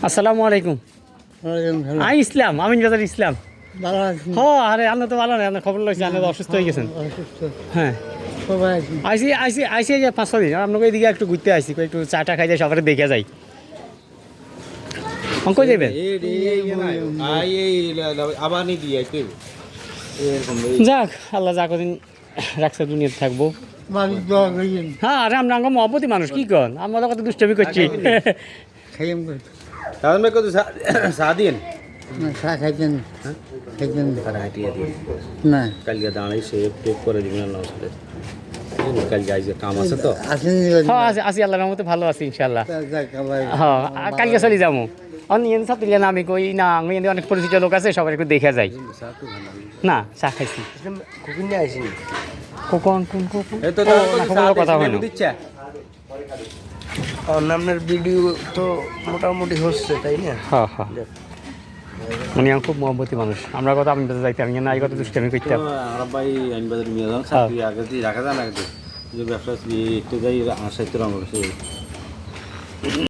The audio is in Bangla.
আসসালামু আলাইকুম। আই ইসলাম, আমিন বাজার ইসলাম। আরে আপনি তো ভালো না, আপনার খবর লাগছে, আপনি তো অসুস্থ হয়ে গেছেন। হ্যাঁ আইসি আইসি আইসি 5-6 দিন আপনাকে এদিকে একটু ঘুরতে আইসি, একটু চাটা খাই যায়, সকালে দেখে যাই। অঙ্ক যাবেন যাক, আল্লাহ যা কদিন রাখছে দুনিয়াতে থাকবো। হ্যাঁ আরে আমরা মহব্বতী মানুষ, কি কন আমরা কত দুষ্টমি করছি। আছি আল্লাহর রহমতে ভালো আছি ইনশাল্লাহ। হ্যাঁ কালকে চলে যাবো। আমি কই না, আমি অনেক পরিচিত লোক আছে, সবাই একটু দেখে যাই। না চা খাইছি। কখন কথা হয় না। আপনার ভিডিও তো মোটামুটি হচ্ছে, তাই না? হ্যাঁ হ্যাঁ, উনি খুব মহব্বতী মানুষ। আমরা কথা আমি যাইতাম না, এই কথা দুষ্টামি করতাম। ব্যবসা একটু যাই আসাইতে রঙ